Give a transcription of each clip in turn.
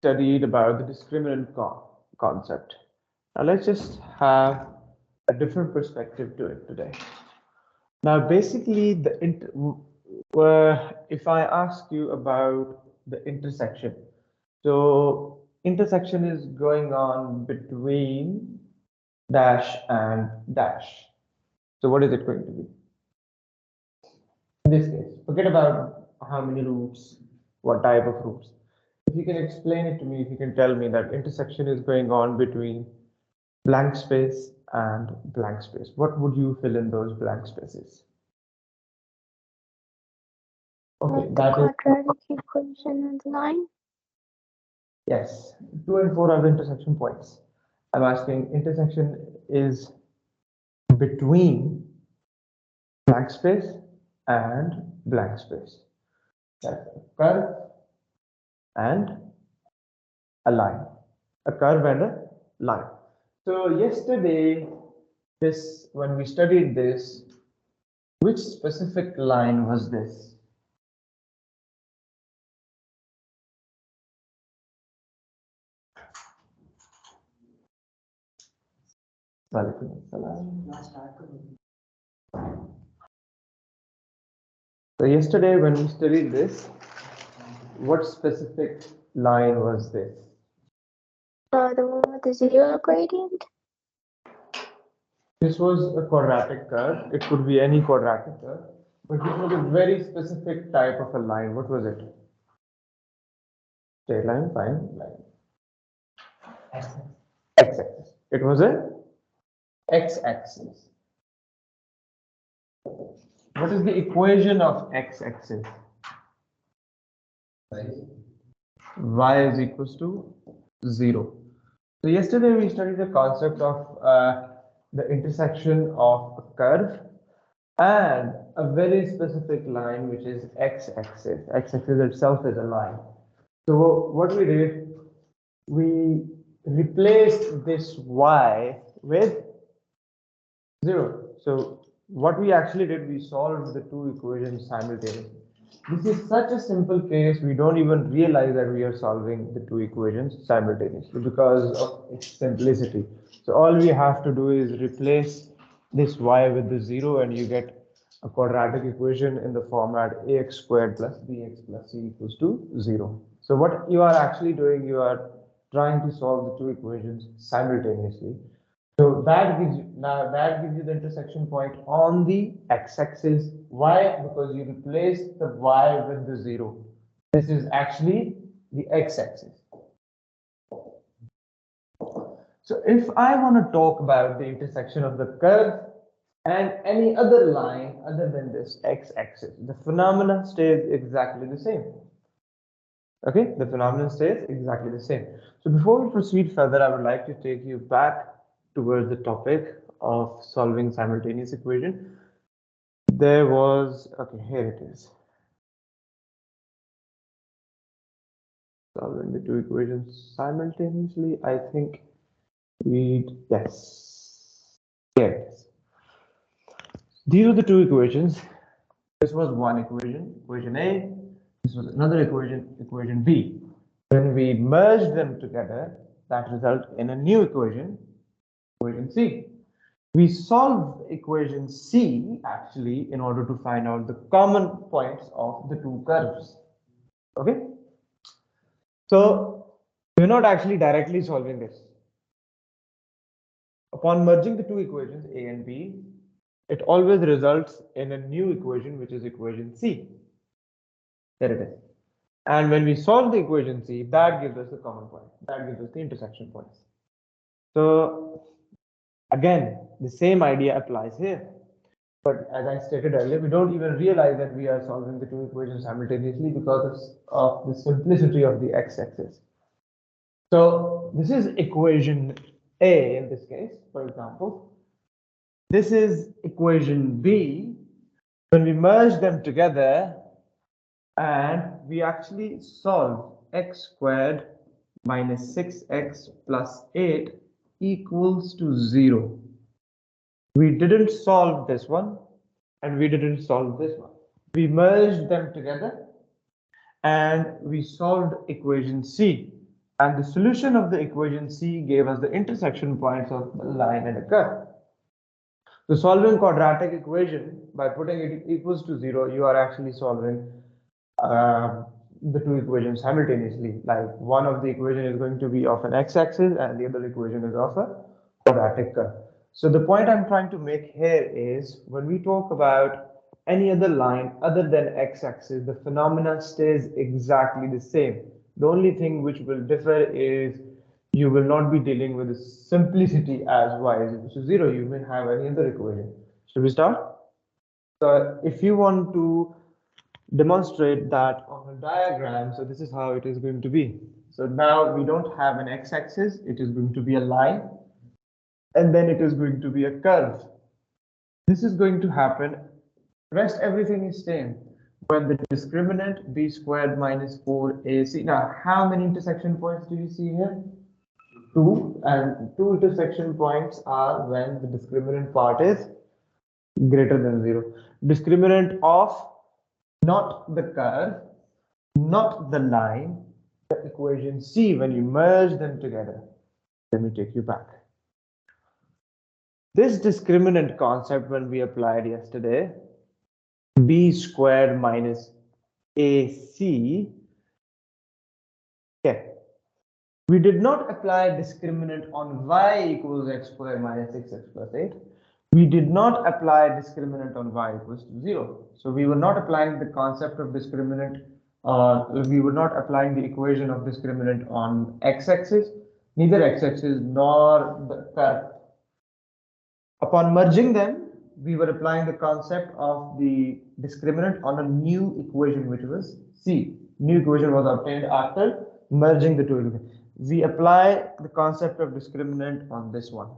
studied about the discriminant concept. Now let's just have a different perspective to it today. Now, basically, if I ask you about the intersection, so intersection is going on between dash and dash. So what is it going to be? In this case, forget about how many roots, what type of roots. If you can explain it to me, if you can tell me that intersection is going on between blank space and blank space, what would you fill in those blank spaces? Okay, like the quadratic equation and line. Yes, 2 and 4 are the intersection points. I'm asking intersection is between blank space and blank space. That's a curve and a line. A curve and a line. So yesterday, when we studied this, which specific line was this? So yesterday when we studied this, what specific line was this? The one with the zero gradient. This was a quadratic curve. It could be any quadratic curve, but this was a very specific type of a line. What was it? Straight line, fine, line. X-axis. It was a x-axis. What is the equation of x-axis? Y is equals to 0. So yesterday we studied the concept of the intersection of a curve and a very specific line, which is x-axis. X-axis itself is a line. So what we did, we replaced this y with 0. So what we actually did, we solved the two equations simultaneously. This is such a simple case, we don't even realize that we are solving the two equations simultaneously because of its simplicity. So all we have to do is replace this y with the 0 and you get a quadratic equation in the format ax squared plus bx plus c equals to 0. So what you are actually doing, you are trying to solve the two equations simultaneously. So that gives you the intersection point on the x-axis. Why? Because you replace the y with the 0. This is actually the x-axis. So if I want to talk about the intersection of the curve and any other line other than this x-axis, the phenomenon stays exactly the same. Okay, the phenomenon stays exactly the same. So before we proceed further, I would like to take you back towards the topic of solving simultaneous equation. There was, okay, here it is. Solving the two equations simultaneously, I think yes, here it is. These are the two equations. This was one equation, equation A. This was another equation, equation B. When we merge them together, that results in a new equation, equation C. We solve equation C actually in order to find out the common points of the two curves. Okay? So we're not actually directly solving this. Upon merging the two equations A and B, it always results in a new equation, which is equation C. There it is. And when we solve the equation C, that gives us the common point. That gives us the intersection points. So again, the same idea applies here. But as I stated earlier, we don't even realize that we are solving the two equations simultaneously because of the simplicity of the x-axis. So this is equation A in this case, for example. This is equation B. When we merge them together and we actually solve x squared minus 6x plus 8 equals to 0. We didn't solve this one and we didn't solve this one. We merged them together and we solved equation C. And the solution of the equation C gave us the intersection points of a line and a curve. So solving quadratic equation by putting it equals to 0, you are actually solving the two equations simultaneously. Like one of the equation is going to be of an x-axis and the other equation is of a quadratic curve. So the point I'm trying to make here is when we talk about any other line other than x-axis, the phenomena stays exactly the same. The only thing which will differ is you will not be dealing with the simplicity as y is equal to 0. You may have any other equation. Should we start? So if you want to demonstrate that on a diagram, so this is how it is going to be. So now we don't have an x-axis, it is going to be a line, and then it is going to be a curve. This is going to happen, rest everything is same. When the discriminant b squared minus 4ac, now how many intersection points do you see here? Two, and two intersection points are when the discriminant part is greater than 0. Discriminant of not the curve, not the line, the equation C, when you merge them together. Let me take you back. This discriminant concept, when we applied yesterday, b squared minus ac, okay, we did not apply discriminant on y equals x squared minus 6x plus 8. We did not apply discriminant on y equals to 0. So we were not applying the concept of discriminant, we were not applying the equation of discriminant on x-axis, neither x-axis nor the curve. Upon merging them, we were applying the concept of the discriminant on a new equation, which was C. New equation was obtained after merging the two equations. We apply the concept of discriminant on this one.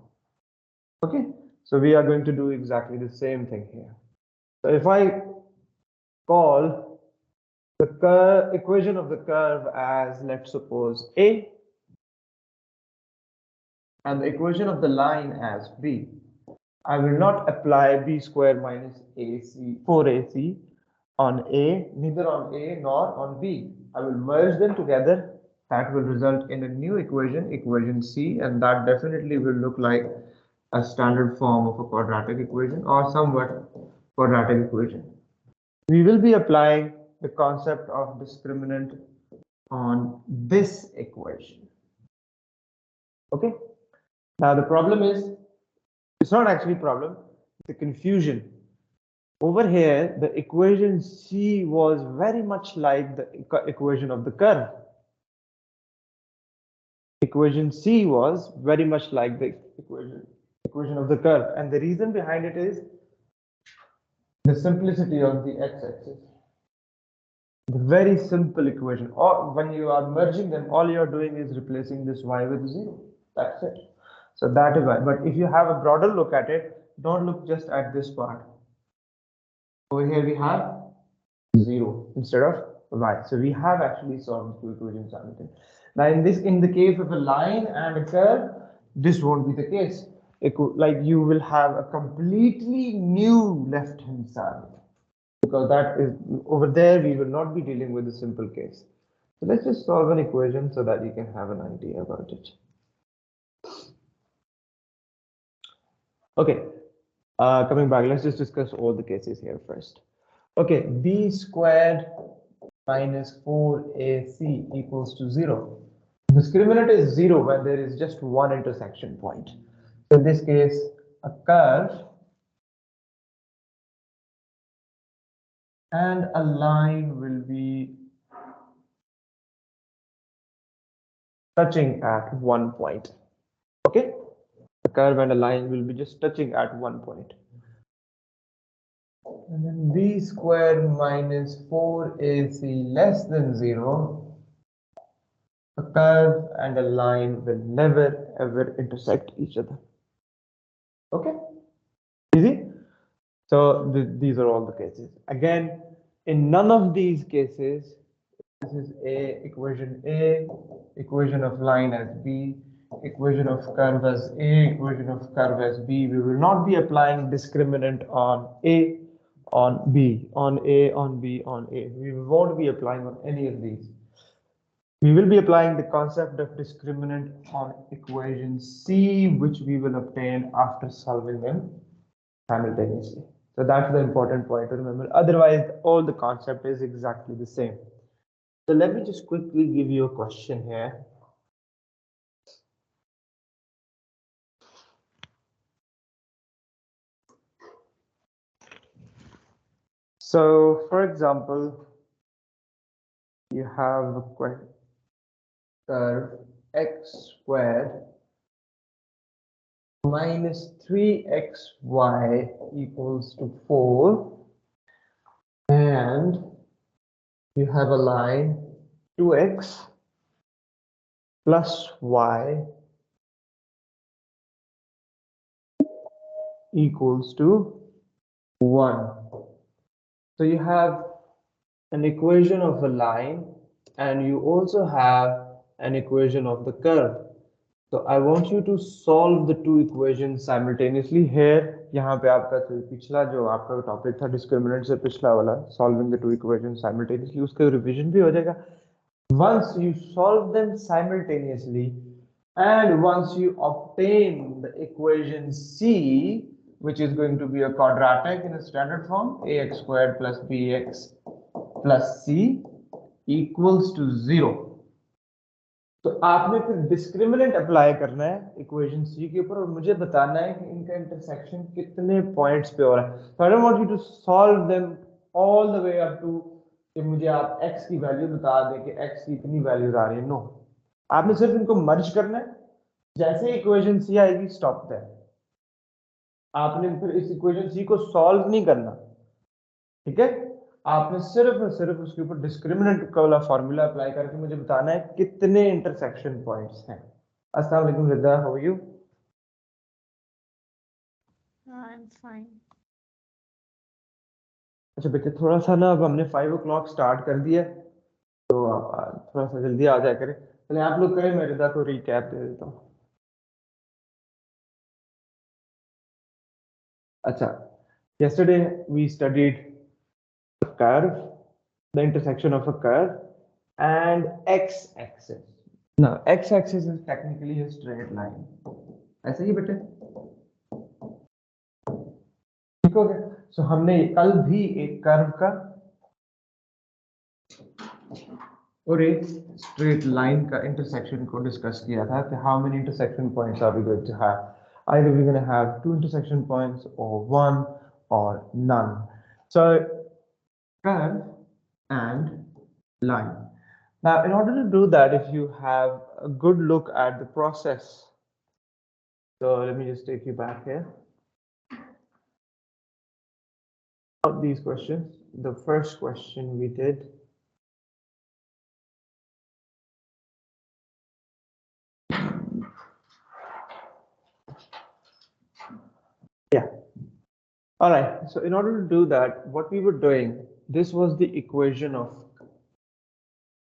Okay, so we are going to do exactly the same thing here. So if I call the equation of the curve as, let's suppose, A, and the equation of the line as B, I will not apply b squared minus ac 4ac on A, neither on A nor on B. I will merge them together. That will result in a new equation, equation C, and that definitely will look like a standard form of a quadratic equation or somewhat quadratic equation. We will be applying the concept of discriminant on this equation. Okay. Now the problem is, it's not actually a problem, the confusion. Over here, the equation C was very much like the equation of the curve. Equation C was very much like the equation of the curve, and the reason behind it is the simplicity of the x-axis. The very simple equation, or when you are merging them, all you are doing is replacing this y with 0. That's it. So that is why. But if you have a broader look at it, don't look just at this part. Over here we have 0 instead of y. So we have actually solved two equations simultaneously. Now in the case of a line and a curve, this won't be the case. Like you will have a completely new left-hand side, because that is over there we will not be dealing with a simple case. So let's just solve an equation so that you can have an idea about it. Okay, coming back, let's just discuss all the cases here first. Okay, b squared minus 4ac equals to 0. Discriminant is 0 when there is just one intersection point. So in this case, a curve and a line will be touching at one point. Okay, a curve and a line will be just touching at one point. And then b squared minus 4ac less than 0. A curve and a line will never ever intersect each other. Okay, easy. So these are all the cases. Again, in none of these cases, this is A, equation of line as B, equation of curve as A, equation of curve as B. We will not be applying discriminant on A, on B, on A, on B, on A. We won't be applying on any of these. We will be applying the concept of discriminant on equation C, which we will obtain after solving them simultaneously. So that's the important point to remember. Otherwise, all the concept is exactly the same. So let me just quickly give you a question here. So, for example, you have a curve x squared minus 3xy equals to 4, and you have a line 2x plus y equals to 1. So you have an equation of a line and you also have an equation of the curve. So I want you to solve the two equations simultaneously here. यहाँ पे आपका पिछला जो आपका topic था discriminant से पिछला वाला solving the two equations simultaneously, उसका रिवीजन भी हो जाएगा. Once you solve them simultaneously and once you obtain the equation C, which is going to be a quadratic in a standard form, ax squared plus bx plus c equals to 0. तो आपने फिर discriminant apply करना है equation सी के ऊपर और मुझे बताना है कि इनका इंटरसेक्शन कितने पॉइंट्स पे हो रहा है. So I don't want you to solve them all the way up to कि मुझे आप x की वैल्यू बता दें कि x की इतनी वैल्यूज आ रही है. नो, आपने सिर्फ इनको मर्ज करना है. जैसे इक्वेशन सी आएगी स्टॉप देयर. आपने फिर इस इक्वेशन सी को सॉल्व नहीं करना, ठीक है. आपने सिर्फ और सिर्फ उसके ऊपर डिस्क्रिमिनेंट का वाला फॉर्मूला अप्लाई करके मुझे बताना है कितने इंटरसेक्शन पॉइंट्स हैं. अस्सलाम वालेकुम Rida, how are you? I'm fine. अच्छा बेटे, थोड़ा सा ना अब हमने 5 o'clock स्टार्ट कर दिया है, तो आप थोड़ा सा जल्दी आ जाया करें. चलिए आप लोग करें, मैं रिदा को रिकैप दे देता हूँ. अच्छा, yesterday we studied a curve, the intersection of a curve and x-axis. Now x-axis is technically a straight line. ऐसे ही बेटे, ठीक हो गया. सो हमने कल भी एक कर्व का और एक स्ट्रेट लाइन का इंटरसेक्शन को डिस्कस किया था कि how many intersection points are we going to have. Either we're going to have 2 intersection points or 1 or none. So curve and line. Now in order to do that, if you have a good look at the process, so let me just take you back here. These questions, the first question we did, yeah. All right, so in order to do that, what we were doing, this was the equation of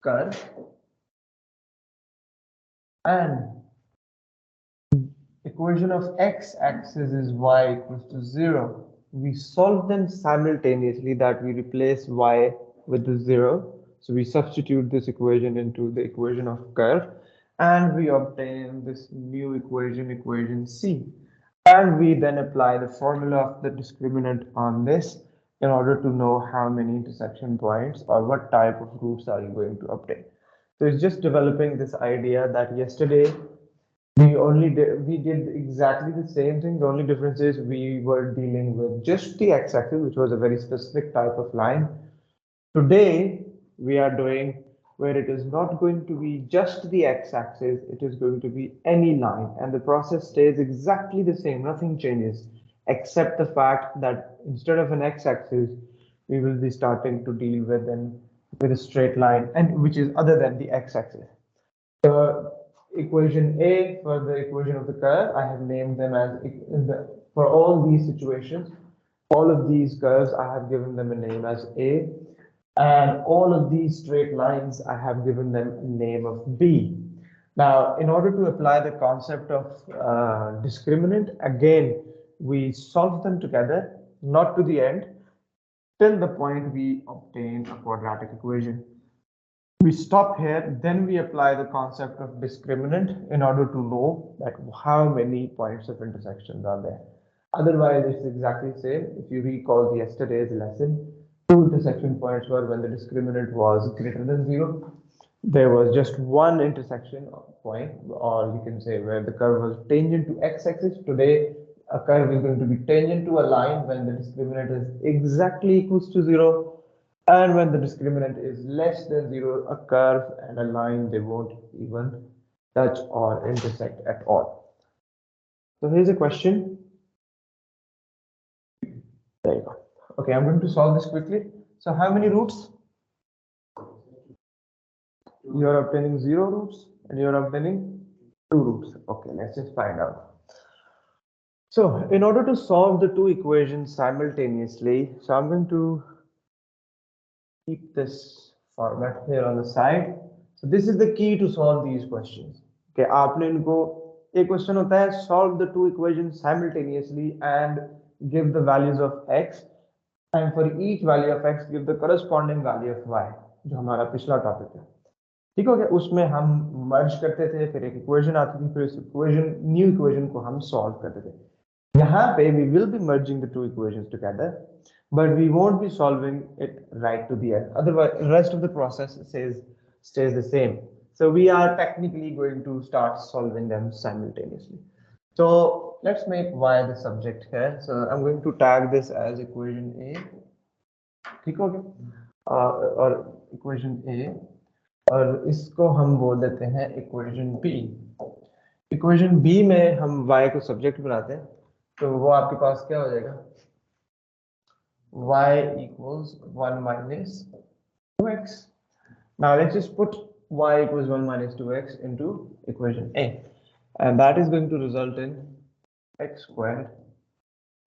curve and equation of x-axis is y equals to 0. We solve them simultaneously, that we replace y with the 0. So we substitute this equation into the equation of curve and we obtain this new equation, equation C. And we then apply the formula of the discriminant on this in order to know how many intersection points or what type of groups are you going to obtain. So it's just developing this idea that yesterday we did exactly the same thing. The only difference is we were dealing with just the x-axis, which was a very specific type of line. Today we are doing where it is not going to be just the x-axis, it is going to be any line, and the process stays exactly the same. Nothing changes except the fact that instead of an x-axis, we will be starting to deal with a straight line, and which is other than the x-axis. The equation A for the equation of the curve, I have named them as for all these situations, all of these curves, I have given them a name as A, and all of these straight lines, I have given them a name of B. Now, in order to apply the concept of discriminant, again, we solve them together, not to the end, till the point we obtain a quadratic equation. We stop here, then we apply the concept of discriminant in order to know that how many points of intersections are there. Otherwise, it's exactly the same. If you recall yesterday's lesson, two intersection points were when the discriminant was greater than zero. There was just one intersection point, or you can say where the curve was tangent to x-axis. Today, a curve is going to be tangent to a line when the discriminant is exactly equals to zero. And when the discriminant is less than zero, a curve and a line, they won't even touch or intersect at all. So here's a question. There you go. Okay, I'm going to solve this quickly. So how many roots? You're obtaining 0 roots and you're obtaining 2 roots. Okay, let's just find out. So in order to solve the two equations simultaneously, so I'm going to keep this format here on the side. So this is the key to solve these questions. Okay, आपने इनको एक question होता है solve the two equations simultaneously and give the values of x, and for each value of x give the corresponding value of y, जो हमारा पिछला topic है। ठीक हो गया, उसमें हम मर्ज करते थे, फिर एक इक्वेशन आती थी, फिर इस इक्वेशन न्यू इक्वेशन को हम सॉल्व करते थे। यहाँ पे we will be merging the two equations together, but we won't be solving it right to the end. Otherwise, the rest of the process stays the same. So we are technically going to start solving them simultaneously. So let's make y the subject here. So I'm going to tag this as equation A. ठीक हो गया, और equation A, और इसको हम बोल देते हैं equation B. Equation B में हम y को सब्जेक्ट बनाते हैं, तो वो आपके पास क्या हो जाएगा, y equals 1 minus 2x. Now let's just put y equals 1 minus 2x into equation A, and that is going to result in x squared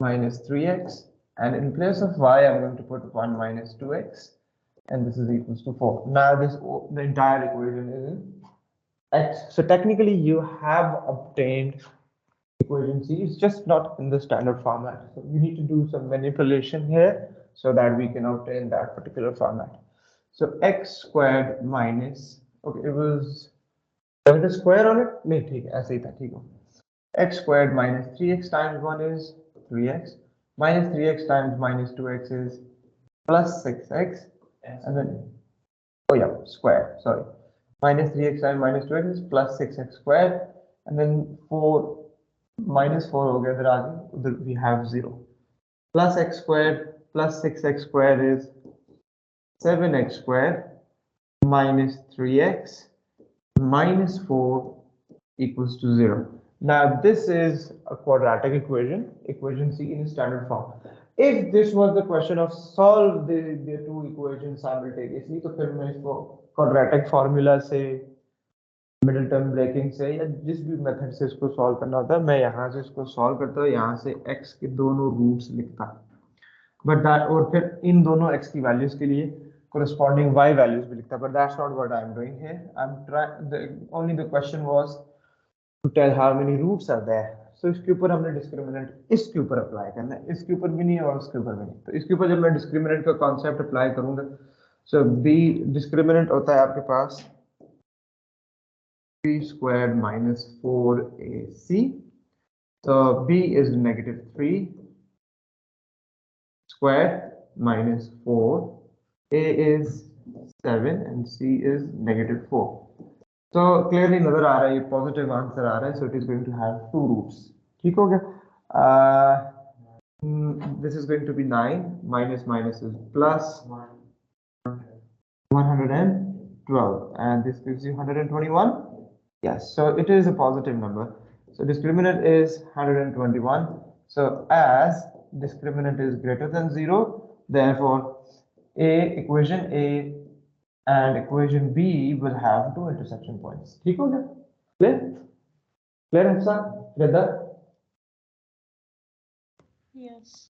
minus 3x, and in place of y I'm going to put 1 minus 2x, and this is equals to 4. Now the entire equation is in x. So technically you have obtained equation C, is just not in the standard format. So we need to do some manipulation here so that we can obtain that particular format. So x squared minus, okay, it was a square on it? No, ठीक है, ऐसे ही था, ठीक है. X squared minus 3x times 1 is 3x, minus 3x times minus 2x is plus 6x, and then, oh yeah, square, sorry. Minus 3x times minus 2x is plus 6x squared, and then 4 minus 4 हो गया इधर आगे, उधर we have 0. Plus x squared plus 6x squared is 7x squared minus 3x minus 4 equals to 0. Now this is a quadratic equation, equation C in standard form. If this was the question of solve the two equations simultaneously, तो फिर मैं इसको quadratic formula से, middle term breaking से, या जिस भी method से इसको सॉल्व करना होता है, मैं यहाँ से इसको सॉल्व करता हूँ, यहाँ से x के दोनों रूट्स लिखता, बट दैट, और फिर इन दोनों x की वैल्यूज के लिए corresponding y values भी लिखता, but that's not what I'm doing here. I'm trying, only the question was to tell how many roots are there. So इसके ऊपर हमने डिस्क्रिमिनेंट इसके ऊपर अप्लाई करना है, इसके ऊपर भी नहीं और इसके ऊपर भी नहीं. तो इसके ऊपर जब मैं डिस्क्रिमिनेंट का कॉन्सेप्ट अप्लाई करूंगा, सो b डिस्क्रिमिनेंट होता है आपके पास 3 squared minus 4ac. So b is negative 3 squared minus 4, a is 7 and c is negative 4. So clearly नजर आ रहा है, ये पॉजिटिव आंसर आ रहा है, so it is going to have 2 roots. ठीक हो गया. This is going to be 9, minus minus is plus 112, and this gives you 121. Yes, so it is a positive number. So discriminant is 121. So as discriminant is greater than 0, therefore equation A and equation B will have two intersection points. ठीक हो गया? Clear? Clear, Hafsa? Rida? Yes.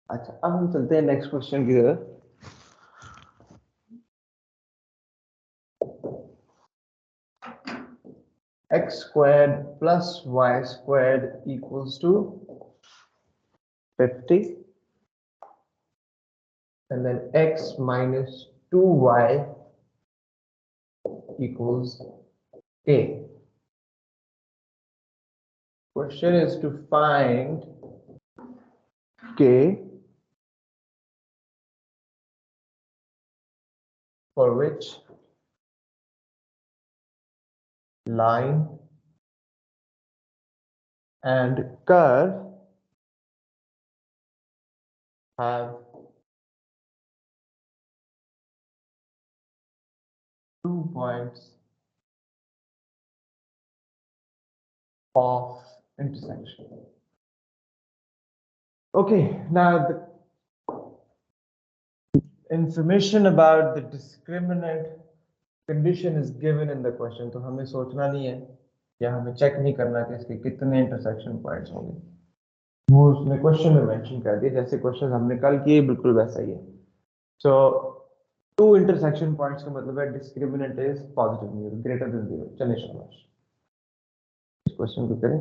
अच्छा, अब हम चलते हैं next question की तरफ. x squared plus y squared equals to 50, and then x minus 2y equals a. Question is to find k for which line and curve have 2 points of intersection. Okay, now the information about the discriminant condition is given in the question, तो हमें सोचना नहीं है या हमें check नहीं करना कि इसके कितने इंटरसेक्शन पॉइंट्स होंगे, वो उसने क्वेश्चन में मेंशन कर दिया, जैसे क्वेश्चन हमने कल किए बिल्कुल वैसा ही है. सो 2 इंटरसेक्शन पॉइंट्स का मतलब है discriminant is positive greater than 0. चलिए शाबाश, इस क्वेश्चन को करें.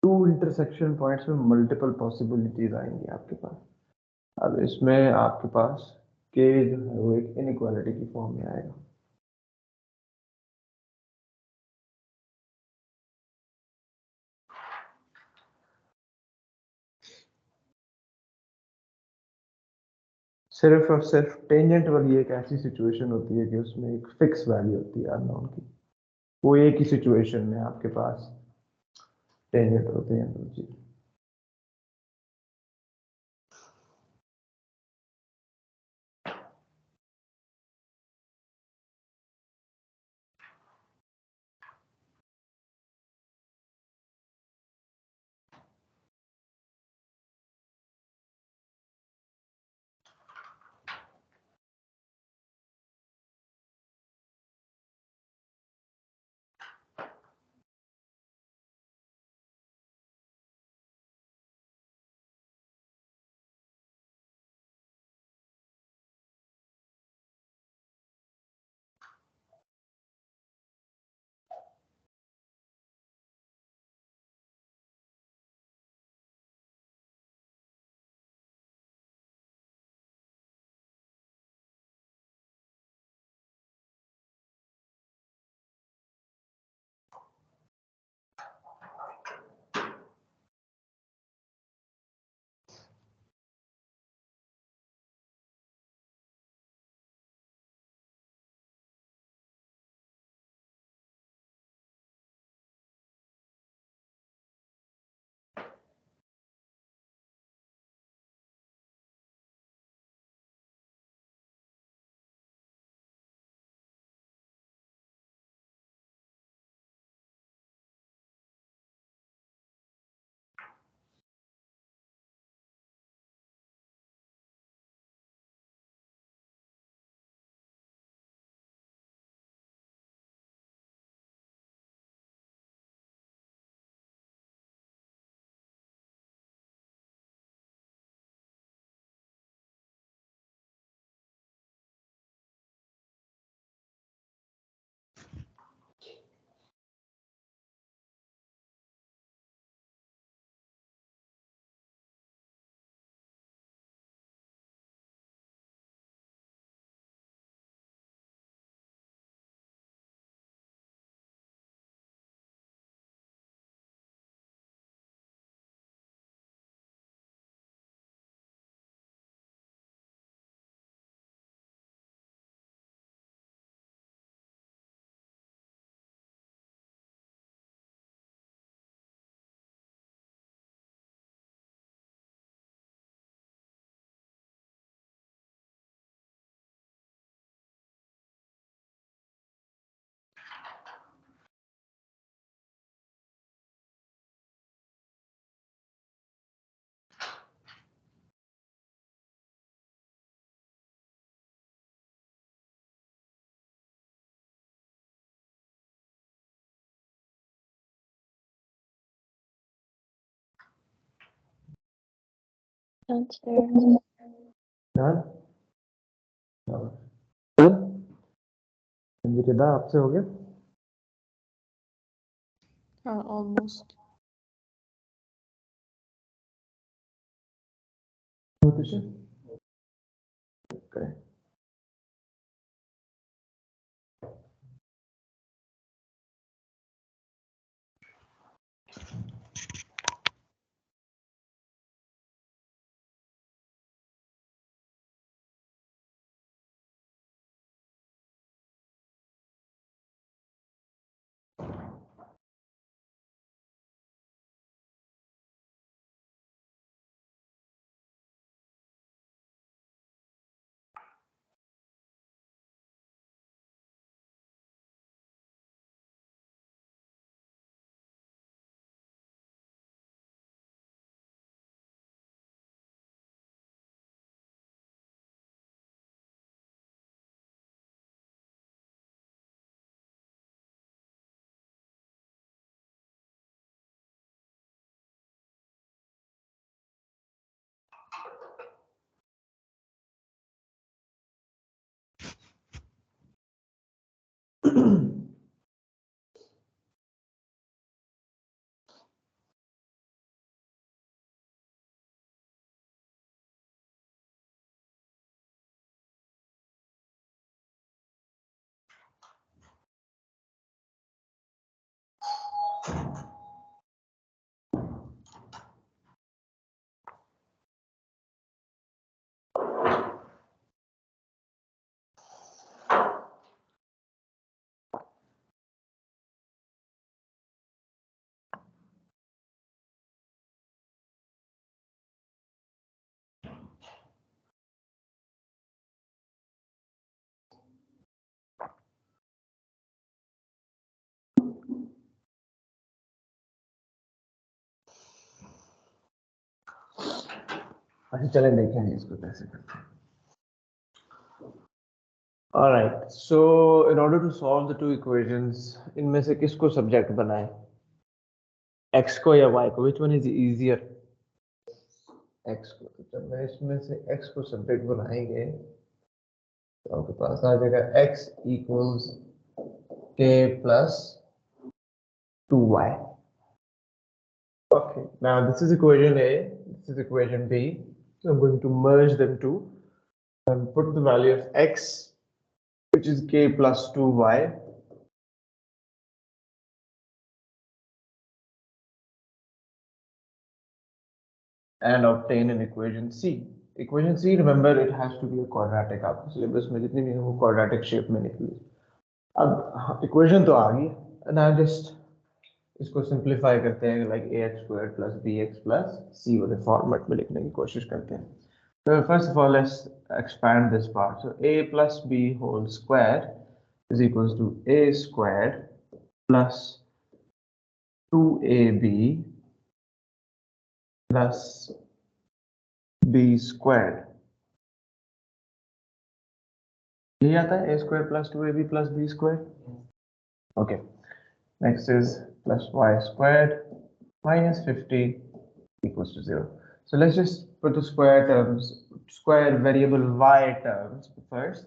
टू इंटरसेक्शन पॉइंट्स में मल्टीपल पॉसिबिलिटीज आएंगी आपके पास. अब इसमें आपके पास के जो है वो एक इनइक्वालिटी की फॉर्म में आएगा. सिर्फ और सिर्फ टेंजेंट वाली एक ऐसी सिचुएशन होती है कि उसमें एक फिक्स वैल्यू होती है अननोन की. वो एक ही सिचुएशन में आपके पास टेंजेंट होते हैं दो चीज. downstairs. Done? संजीदा आपसे हो गया? Almost. Okay. अच्छा चलें देखें इसको कैसे करते हैं. All right. So in order to solve the two equations, इनमें से किसको subject बनाएं? X को या Y को? Which one is easier? X को. जब मैं इसमें से X को subject बनाएंगे तो आपके पास आ जाएगा X equals K plus 2Y. Okay. Now this is equation A. This is equation B. So I'm going to merge them two and put the value of X, which is K plus 2Y. And obtain an equation C. Equation C, remember, it has to be a quadratic. आपको syllabus में जितनी भी है वो quadratic shape में निकली. अब equation तो आ गई. Now just इसको simplify करते हैं like ax squared plus bx plus c वाले format में लिखने की कोशिश करते हैं. So first of all, let's expand this part. So a plus b whole square is equals to a squared plus 2ab plus b squared. ये आता है a squared plus 2ab plus b squared. Okay. Next is plus y squared minus 50 equals to 0. So let's just put the square variable y terms first.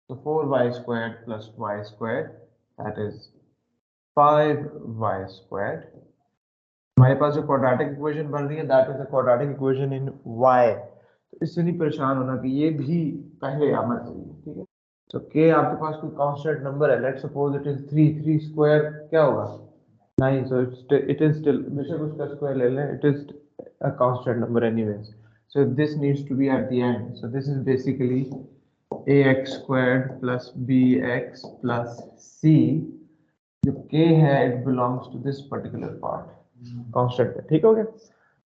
So 4y squared plus y squared, that is 5y squared. हमारे पास जो quadratic equation बन रही है, that is the quadratic equation in y. तो इससे नहीं परेशान होना कि ये भी पहले आना चाहिए, ठीक है? So k आपके पास कोई constant number है. Let's suppose it is 3. 3 square क्या होगा? 9. So it is still बेशक उसका square ले लें, it is a constant number anyways. So this needs to be at the end. So this is basically ax squared plus bx plus c. जो k है, it belongs to this particular part. Constant है, ठीक हो गया?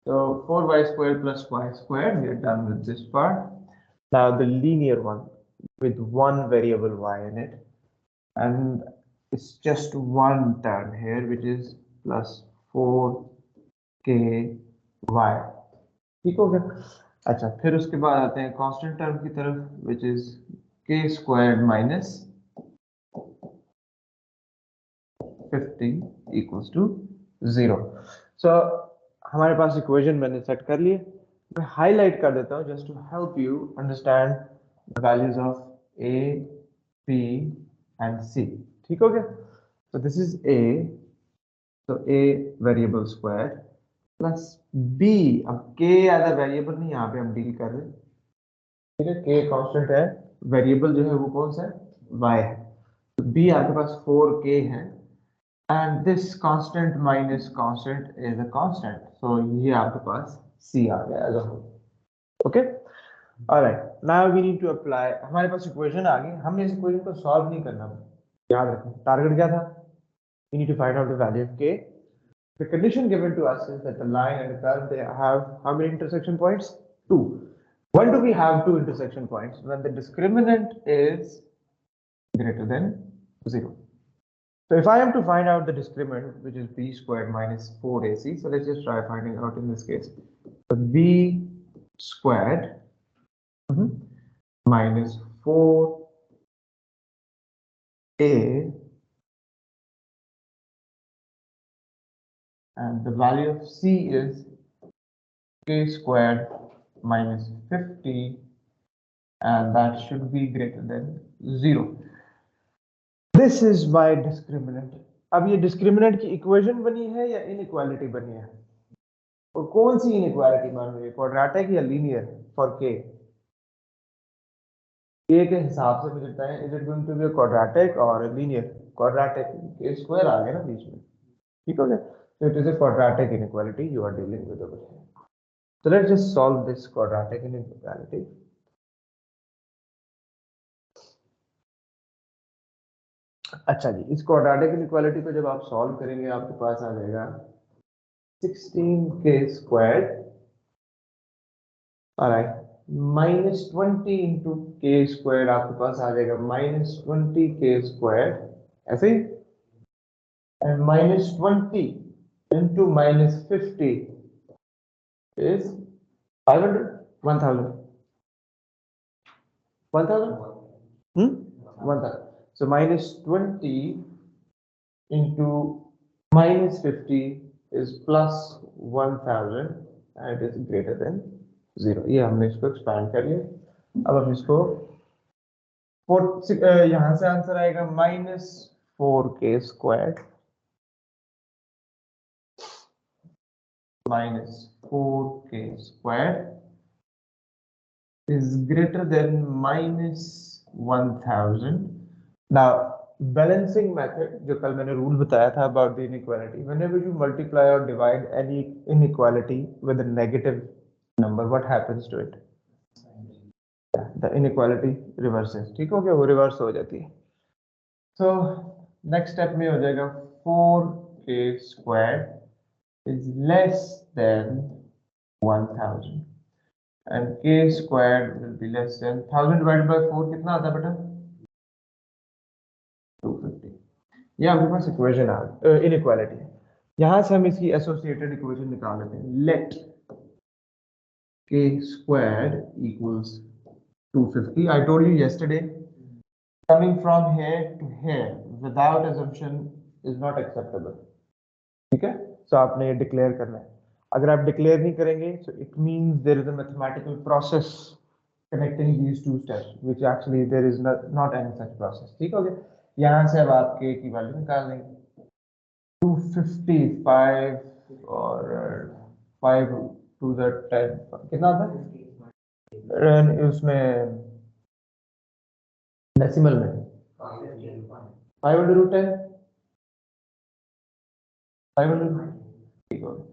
So 4y squared plus y squared, we are done with this part. Now the linear one with one variable y in it, and it's just one term here, which is plus 4ky. ठीक हो गया? अच्छा, फिर उसके बाद आते हैं constant term की तरफ, which is k squared minus 50 equals to 0. So हमारे पास इक्वेशन मैंने सेट कर लिए. मैं हाईलाइट कर देता हूँ just to help you understand the values of A B and C. ठीक हो गया? तो दिस इज ए, तो A variable square plus B, अब के एज अ वेरिएबल नहीं यहाँ पे हम डील कर रहे, ठीक है, के कांस्टेंट है, वेरिएबल जो है वो कौन सा है, y है। तो b आपके पास 4k है and this constant minus constant is a constant, so ये आपके पास c आ गया as a whole. Okay, alright, now we need to apply, हमारे पास इक्वेशन आ गई, हमने इस इक्वेशन को सॉल्व नहीं करना, याद रखें टारगेट क्या था, we need to find out the value of k। The condition given to us is that the line and the curve, they have how many intersection points? 2. When do we have 2 intersection points? When the discriminant is greater than 0. So if I am to find out the discriminant, which is b squared minus 4ac, so let's just try finding out in this case. So b squared minus 4a, and the value of c is k squared minus 50, and that should be greater than 0. This is my discriminant. अब ये discriminant की equation बनी है या inequality बनी है, और कौन सी इनइक्वालिटी मान रही है, क्वाड्रेटिक या लीनियर फॉर के? के के हिसाब से मुझे बताएं, is it going to be quadratic or linear? Quadratic, k square आ गया ना बीच में, ठीक हो गया, so it is a quadratic inequality you are dealing with over here. So let's just solve this quadratic inequality. अच्छा जी, इस क्वाड्रेटिक इनइक्वालिटी को जब आप सॉल्व करेंगे आपके पास आ जाएगा 16k squared, alright, minus 20 into k squared, आपके पास आ जाएगा minus 20k squared, ऐसे ही, and minus 20 into minus 50 is 500, 1000, 1000. So minus 20 into minus 50 is plus 1000 and it is greater than 0. ये हमने इसको एक्सपैंड कर लिया। अब हम इसको यहाँ से आंसर आएगा minus 4k squared minus 4k squared is greater than minus 1000. Now balancing method, जो कल मैंने रूल बताया था about the inequality, whenever you multiply or divide any inequality with a negative number, what happens to it? The inequality reverses, ठीक हो गया, वो reverse हो जाती है। So next step में हो जाएगा 4k squared is less than 1000 and k squared will be less than 1000 divided by 4 कितना आता है बेटा? 250. ये आपके पास इक्वेशन आ गई, इनइक्वालिटी है। यहां से हम इसकी एसोसिएटेड इक्वेशन निकाल लेते हैं, late k squared equals 250. I told you yesterday, coming from here to here without assumption is not acceptable. ठीक है, so आपने ये डिक्लेयर करना है। अगर आप डिक्लेयर नहीं करेंगे, so it means there is a mathematical process connecting these two steps, which actually there is not any such process. ठीक हो गया, यहाँ से अब आप k की वैल्यू निकाल लेंगे, 255 और 5 to the 10 कितना आता है उसमें डेसिमल में? 5 under root 10, 5 under root, ठीक हो गया,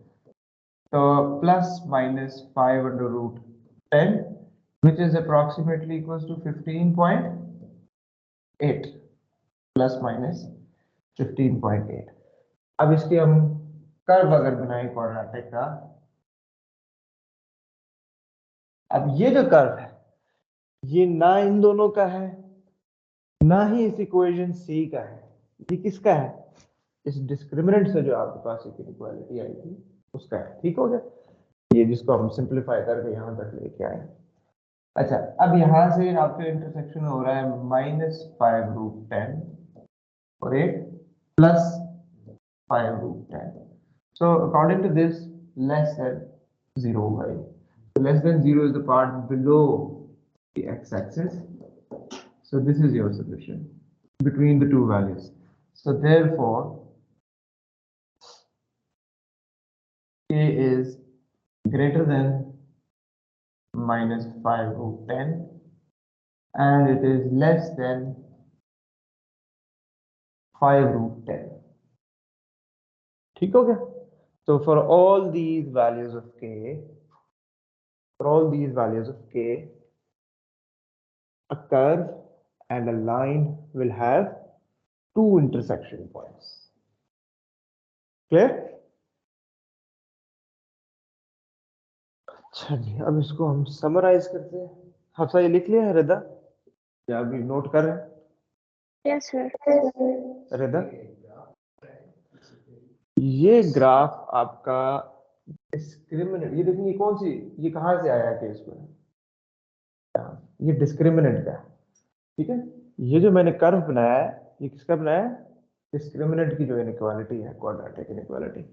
तो plus minus 5 under root 10 which is approximately equals to 15.8 plus minus 15.8. अब इसके हम कर्व अगर बनाए क्वाड्रेटिक का, अब ये जो कर्व है ये ना इन दोनों का है ना ही इस इक्वेशन सी का है, ये किसका है? इस डिस्क्रिमिनेंट से जो आपके पास एक इक्वालिटी आई थी उसका है, ठीक हो गया, ये जिसको हम सिंप्लीफाई करके यहाँ तक लेके आए। अच्छा, अब यहाँ से आपके इंटरसेक्शन हो रहा है -5√10 और एक +5√10, so according to this less than 0 होगा ये, less than 0 is the part below the x-axis. So this is your solution between the two values. So therefore, k is greater than minus 5 root 10 and it is less than 5 root 10. ठीक हो गया? So for all these values of k, a curve and a line will have two intersection points. Clear? चलिए अब इसको हम summarise करते हैं। हफ्सा ये लिख लिया है रिदा या अभी नोट कर रहे हैं? Yes, sir. रिदा, ये ग्राफ आपका डिस्क्रिमिनेंट, ये देखिए कौन सी, ये कहाँ से आया केस में, ये डिस्क्रिमिनेंट का है, ठीक है। ये जो मैंने कर्व बनाया है ये किसका बनाया है? डिस्क्रिमिनेंट की जो इनइक्वालिटी है, क्वाड्रेटिक इनइक्वालिटी।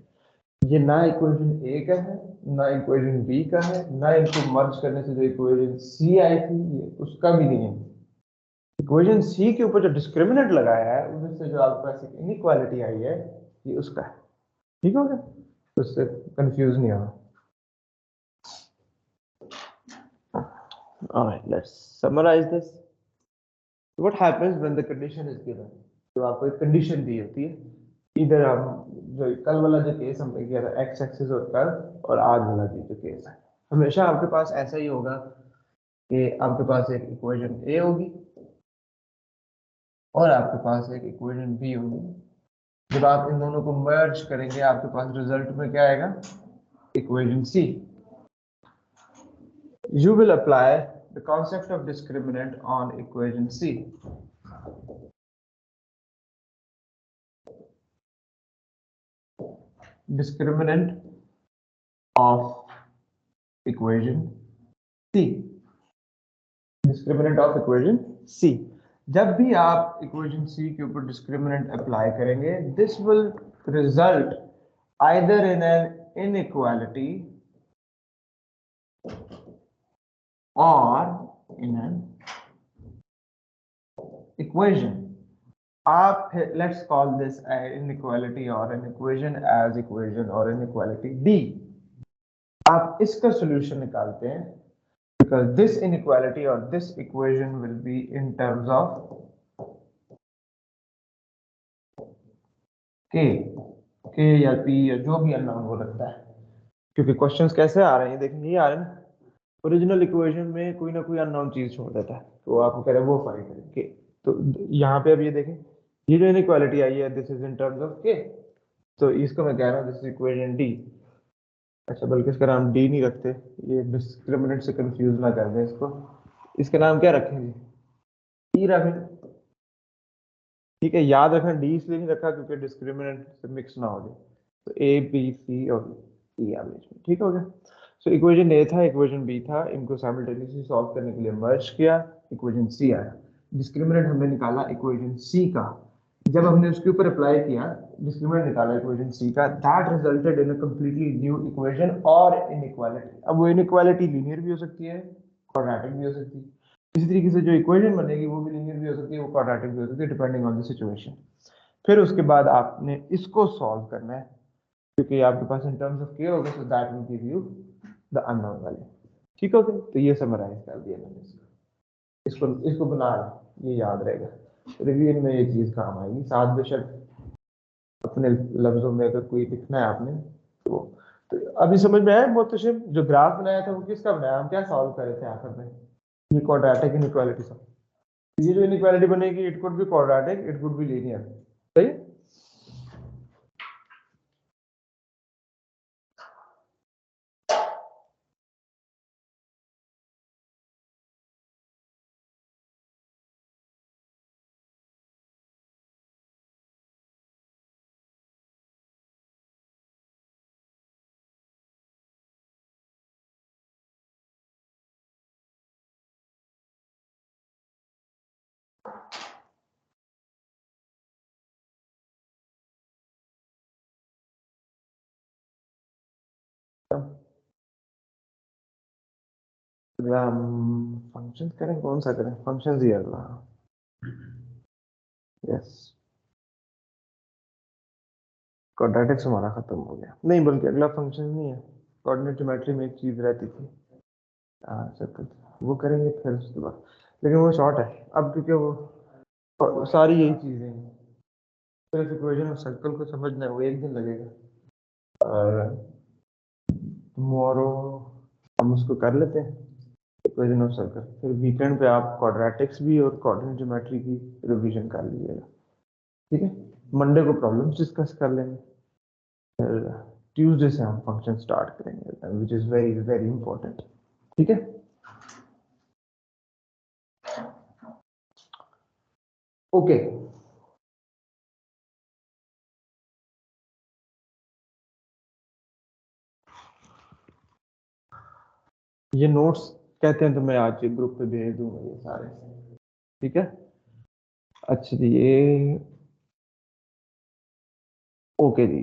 ये ना इक्वेशन ए का है ना इक्वेशन बी का है, ना इनको मर्ज करने से जो इक्वेशन सी आई थी ये उसका भी नहीं है। इक्वेशन सी के ऊपर जो डिस्क्रिमिनेंट लगाया है उससे जो आपके पास एक इनइक्वालिटी आई है ये उसका है। ठीक हो गया, तो उससे कंफ्यूज नहीं होना। All right, let's summarize this. What happens when the condition is given? तो आपको एक कंडीशन दी होती है, इधर हम जो कल वाला जो केस हमने किया था एक्स एक्सिस और कर्व, और आज वाला भी जो केस है, हमेशा आपके पास ऐसा ही होगा कि आपके पास एक इक्वेशन ए होगी और आपके पास एक इक्वेशन बी होगी। जब आप इन दोनों को मर्ज करेंगे आपके पास रिजल्ट में क्या आएगा? Equation C. You will apply the concept of discriminant on equation C. Discriminant of equation C. Discriminant of equation C. जब भी आप equation C के ऊपर discriminant apply करेंगे, this will result either in an inequality or in an equation. आप let's call this an inequality or an equation as equation or inequality D. आप इसका solution निकालते हैं because this inequality or this equation will be in terms of k या p या जो भी unknown हो सकता है, क्योंकि क्वेश्चंस कैसे आ रहे हैं देखिए, ये आ रहे हैं ना, ओरिजिनल इक्वेशन में कोई ना कोई अननोन चीज छोड़ देता है, तो आपको कह रहे हैं वो फाइंड करें k। तो यहाँ पे अब ये देखें, ये जो इनइक्वालिटी आई है this is in terms of k, तो इसको मैं कह रहा हूँ दिस इज इक्वेशन d। अच्छा, बल्कि इसका नाम d नहीं रखते, ये डिस्क्रिमिनेंट से कंफ्यूज ना कर दें इसको, इसका नाम क्या रखेंगे? e रखें, ठीक है। याद रखना d इसलिए नहीं रखा क्योंकि डिस्क्रिमिनेंट से मिक्स ना हो जाए, तो a b c और e एवरेज में, ठीक हो गया। सो इक्वेशन a था, इक्वेशन b था, इनको साइमल्टेनियसली सॉल्व करने के लिए मर्ज किया, इक्वेशन c आया। डिस्क्रिमिनेंट हमने निकाला इक्वेशन c का, जब हमने उसके ऊपर अप्लाई किया डिस्क्रिमिनेंट निकाला इक्वेशन c का, that resulted in a completely new equation और इनइक्वालिटी। अब वो इनइक्वालिटी लीनियर भी हो सकती है, क्वाड्रेटिक भी हो सकती है। इसी तरीके से जो इक्वेशन बनेगी वो भी लीनियर भी हो सकती है, वो क्वाड्रेटिक भी हो सकती है, डिपेंडिंग ऑन द सिचुएशन। फिर उसके बाद आपने इसको सॉल्व करना है, क्योंकि आपके पास इन टर्म्स ऑफ k होगा, so that will give you the unknown value. ठीक हो गया, तो ये समराइज कर दिया मैंने इसको इसको बना लें, ये याद रहेगा, रिवीजन में ये चीज काम आएगी। साथ बेशक अपने लफ्जों में अगर कोई लिखना है आपने तो अभी समझ में आया मोहतशिम, जो ग्राफ बनाया था वो किसका बनाया, हम क्या सॉल्व कर रहे थे आखिर में? ये क्वाड्रेटिक इनइक्वालिटी सॉल्व। ये जो इनइक्वालिटी बनेगी it could be quadratic, it could be linear, सही। हम फंक्शन करें, कौन सा करें, फंक्शन ही अगला। यस, क्वाड्रेटिक्स हमारा खत्म हो गया, नहीं बल्कि अगला फंक्शन नहीं है, कोऑर्डिनेट ज्योमेट्री में एक चीज रहती थी, हाँ सर्कल, वो करेंगे फिर उसके बाद, लेकिन वो शॉर्ट है अब क्योंकि वो सारी यही चीजें हैं, सिर्फ इक्वेशन ऑफ सर्कल को समझना है, वो एक दिन लगेगा और टुमारो हम उसको कर लेते हैं इक्वेशन ऑफ सर्कल, फिर वीकेंड पे आप क्वाड्रेटिक्स भी और कोऑर्डिनेट ज्योमेट्री की रिवीजन कर लीजिएगा, ठीक है। मंडे को प्रॉब्लम्स डिस्कस कर लेंगे, फिर ट्यूसडे से हम फंक्शन स्टार्ट करेंगे which is very very important, ठीक है। ओके ये नोट्स कहते हैं तो मैं आज ग्रुप पे भेज दूंगा ये सारे, ठीक है। अच्छा जी, ये ओके जी,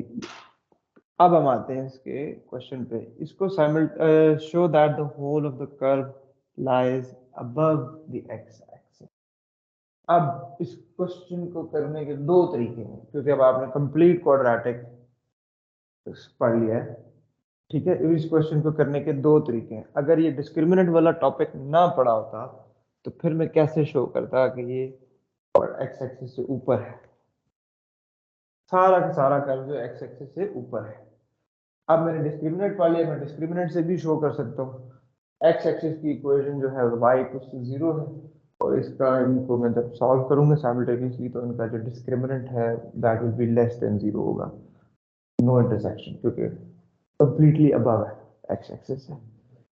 अब हम आते हैं इसके क्वेश्चन पे, इसको show that the whole of the curve lies above the x axis. अब इस क्वेश्चन को करने के दो तरीके हैं, क्योंकि अब आपने कंप्लीट क्वाड्रेटिक पढ़ लिया है, ठीक है। इस क्वेश्चन को करने के दो तरीके हैं, अगर ये डिस्क्रिमिनेंट वाला टॉपिक ना पढ़ा होता तो फिर मैं कैसे शो करता कि ये और एक्स एक्सिस से ऊपर है, सारा का सारा कर्व जो एक्स एक्सिस से ऊपर है। अब मैंने डिस्क्रिमिनेंट पढ़ लिया, मैं डिस्क्रिमिनेंट से भी शो कर सकता हूँ एक्स एक्सिस की इक्वेशन जो है y इक्वल्स टू 0 है, और इसका इनको मैं जब सॉल्व करूंगा साइमल्टेनियसली तो इनका जो डिस्क्रिमिनेंट है that will be less than 0 होगा, नो इंटरसेक्शन, क्योंकि कंप्लीटली अबव है एक्स एक्सिस से।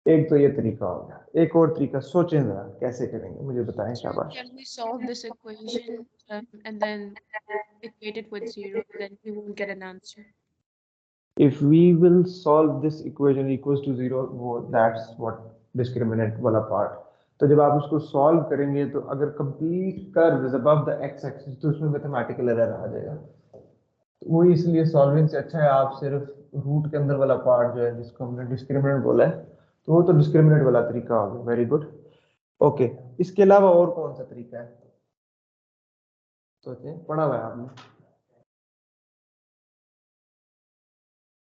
एक तो ये तरीका हो गया, एक और तरीका सोचें जरा कैसे करेंगे, मुझे बताएं Sir, शाबाश। can we solve this equation and then equate it with 0? Then we won't get an answer. If we will solve this equation equals to 0, वो that's what discriminant वाला part। तो जब आप उसको सॉल्व करेंगे तो अगर complete curve is above the x axis तो उसमें मैथमेटिकल एरर आ जाएगा, तो वो इसलिए सॉल्विंग से अच्छा है आप सिर्फ रूट के अंदर वाला पार्ट जो है जिसको हमने डिस्क्रिमिनेंट बोला है, तो वो तो डिस्क्रिमिनेंट वाला तरीका हो गया, वेरी गुड। ओके, इसके अलावा और कौन सा तरीका है, सोचें, पढ़ा हुआ है आपने,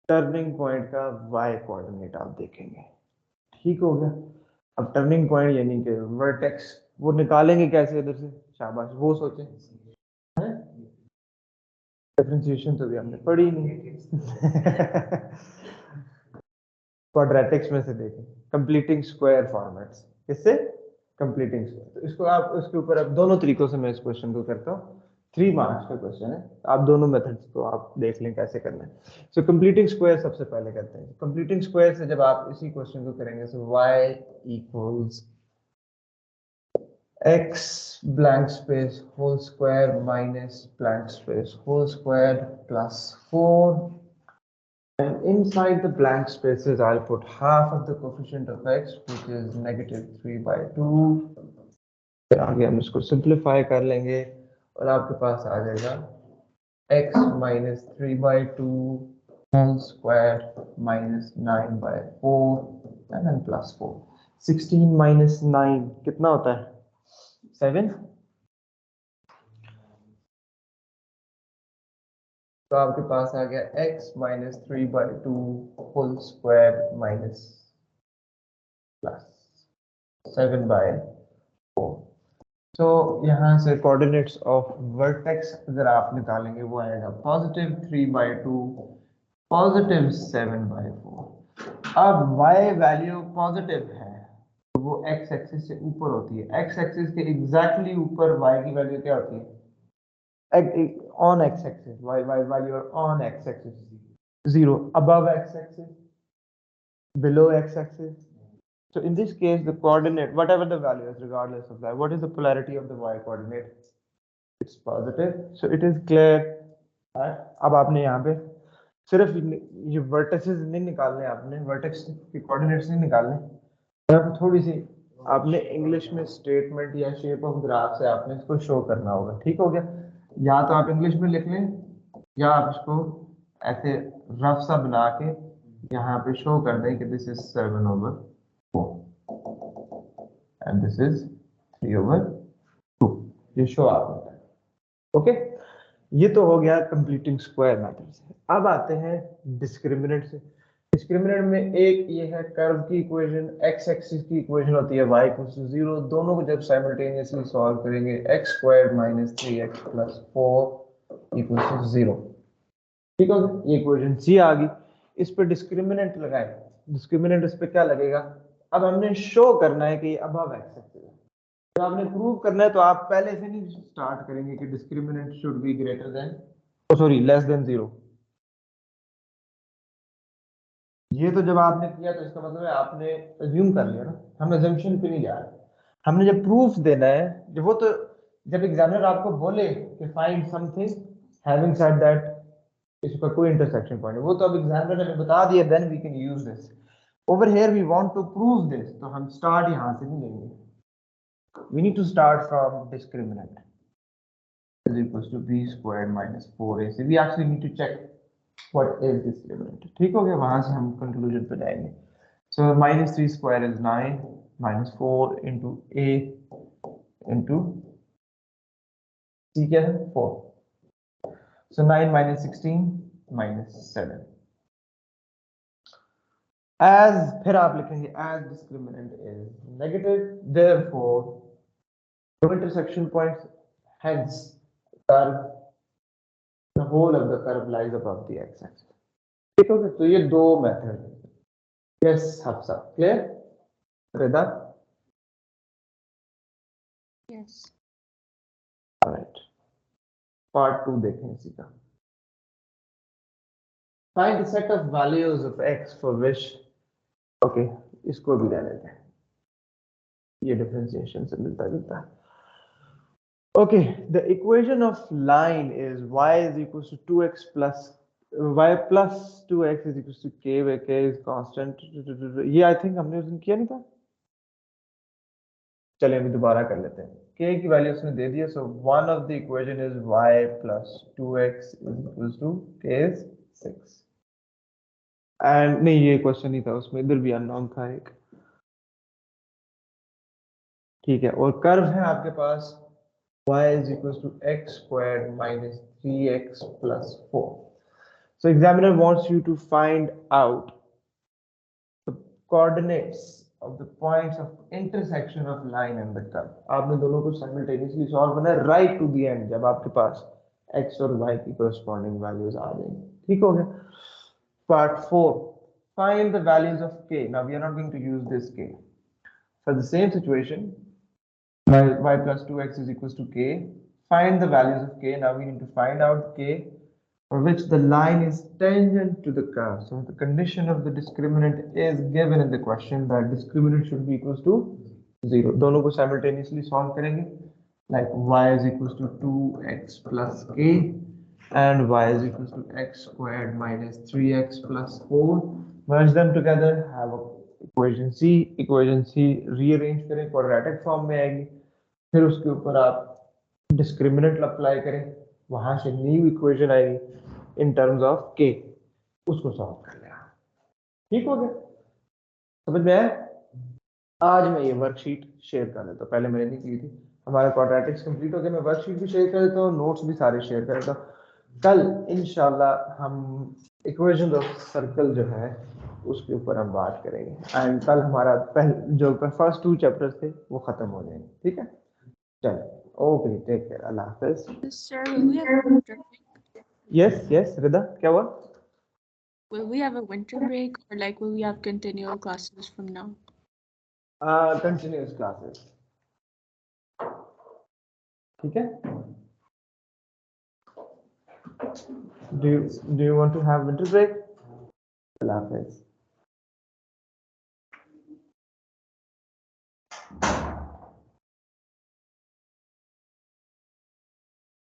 टर्निंग पॉइंट का वाई कोऑर्डिनेट आप देखेंगे, ठीक हो गया। अब टर्निंग पॉइंट यानी कि वर्टेक्स वो निकालेंगे कैसे इधर से, शाबाश वो सोचें, डिफरेंशिएशन तो भी हमने पढ़ी नहीं क्वाड्रेटिक्स में से देखें, कंप्लीटिंग स्क्वायर फॉर्मेट्स, किससे, कंप्लीटिंग स्क्वायर, तो इसको आप उसके ऊपर अब दोनों तरीकों से मैं इस क्वेश्चन को करता हूँ, 3 मार्क्स का क्वेश्चन है, आप दोनों मेथड्स को आप देख लें कैसे करना है। सो कंप्लीटिंग स्क्वायर सबसे पहले करते हैं, कंप्लीटिंग स्क्वायर से जब आप इसी क्वेश्चन को करेंगे सो y equals x blank space whole square minus blank space whole square plus 4, and inside the blank spaces I'll put half of the coefficient of x which is -3/2, फिर आगे हम इसको सिंप्लीफाई कर लेंगे और आपके पास आ जाएगा x -3/2 whole square -9/4 and then plus 4, 16 minus 9 कितना होता है, 7, तो आपके पास आ गया x -3/2 whole square minus plus 7/4। तो यहाँ से कोऑर्डिनेट्स ऑफ वर्टेक्स अगर आप निकालेंगे वो आएगा +3/2 +7/4। अब y वैल्यू पॉजिटिव है तो वो x एक्सिस से ऊपर होती है, x एक्सिस के एग्जैक्टली ऊपर y की वैल्यू क्या होती है, on x-axis, while you're on x-axis, 0 above x-axis, below x-axis. So in this case, the coordinate, whatever the value is, regardless of that, what is the polarity of the y coordinate? It's positive. So it is clear. अब आपने यहाँ पे सिर्फ ये vertices नहीं निकालने, आपने vertex के कोऑर्डिनेट्स नहीं निकालने, आपको थोड़ी सी आपने इंग्लिश में स्टेटमेंट या शेप ऑफ ग्राफ से आपने इसको शो करना होगा, ठीक हो गया। या तो आप इंग्लिश में लिख लें या आप इसको ऐसे रफ सा बना के यहाँ पे शो कर दें कि this is 7/4, and this is 3/2. ये शो आ होता है. ओके, ये तो हो गया कंप्लीटिंग स्क्वायर मेथड से. अब आते हैं डिस्क्रिमिनेंट से. डिस्क्रिमिनेंट में एक ये है कर्व की इक्वेशन, एक्स एक्सिस की इक्वेशन होती है y = 0. दोनों को जब साइमल्टेनियसली सॉल्व करेंगे x² - 3x + 4 = 0. ठीक है, ये इक्वेशन सी आ गई. इस पे डिस्क्रिमिनेंट लगाए. डिस्क्रिमिनेंट इस पे क्या लगेगा? अब हमने शो करना है कि ये अबव एक्स एक्सिस है. जब आपने प्रूव करना है तो आप पहले से नहीं स्टार्ट करेंगे कि discriminant should be greater than, sorry, less than 0. ये तो जब आपने किया तो इसका मतलब है आपने अज्यूम कर लिया ना. हम अजम्पशन पे नहीं जा रहे. हमने जब प्रूफ देना है, जब वो तो जब एग्जामिनर आपको बोले कि find something having said that इसका कोई इंटरसेक्शन पॉइंट है, वो तो अब एग्जामिनर ने बता दिया, then we can use this. Over here we want to prove this, तो हम स्टार्ट यहां से नहीं लेंगे. We need to start from discriminant is equals to b squared minus 4ac. We actually need to check what is discriminant. ठीक हो गया, वहां से हम कंक्लूजन पे जाएंगे. So -3 square is 9 minus 4 into a into c क्या है 4. So 9 minus 16 minus 7. As फिर आप लिखेंगे as discriminant is negative, therefore no intersection points, hence curve, the whole of the curve lies above the x-axis. ठीक हो गया. तो ये दो मेथड है. Yes, Hafsa clear? Rida? Yes. Alright, part 2 देखें इसी का. Find the set of values of x for which, okay, इसको भी रहने दें, ये डिफरेंशिएशन से मिलता जुलता है. Okay, the equation of line is y is equals to 2x plus y plus 2x is equals to k, where k is constant. ये आई थिंक हमने उस दिन किया नहीं था. चलिए अभी दोबारा कर लेते हैं. k की वैल्यू उसने दे दिया. So one of the equation is y plus 2x is equals to k is 6. And नहीं, ये क्वेश्चन नहीं था, उसमें इधर भी अननोन था एक. ठीक है, और कर्व है आपके पास y is equals to x squared minus 3x plus 4. So examiner wants you to find out the coordinates of the points of intersection of line and the curve. आपने दोनों को simultaneously solve करना है right to the end, जब आपके पास x और y की corresponding values आ जाएंगी. ठीक हो गया. Part 4, find the values of k. Now we are not going to use this k. For the same situation, y plus 2x is equals to k. Find the values of k. Now we need to find out k for which the line is tangent to the curve. So the condition of the discriminant is given in the question, that discriminant should be equals to 0. दोनों को simultaneously solve करेंगे. Like y is equals to 2x plus k and y is equals to x squared minus 3x plus 4. Merge them together, have a equation c. equation c rearrange करें, quadratic form में आएगी. फिर उसके ऊपर आप discriminant apply करें, वहां से न्यू इक्वेशन आएगी इन टर्म्स ऑफ k, उसको सॉल्व कर लेना. ठीक हो गया, समझ में आया? आज मैं ये वर्कशीट शेयर कर देता हूँ, पहले मैंने नहीं की थी. हमारा क्वाड्रेटिक्स कंप्लीट हो गया. मैं वर्कशीट भी शेयर कर देता हूँ, नोट्स भी सारे शेयर कर देता हूँ. कल इंशाल्लाह हम इक्वेशन ऑफ सर्कल जो है उसके ऊपर हम बात करेंगे. एंड कल हमारा जो फर्स्ट 2 चैप्टर्स थे वो खत्म हो जाएंगे. ठीक है, चलो, ओके, टेक केयर, अल्लाह हाफिज. Sir, will we have a winter break? Yes yes, Rida क्या हुआ? Will we have a winter break, or like will we have continual classes from now? Continuous classes. ठीक है. Do you want to have winter break? Allah Hafiz.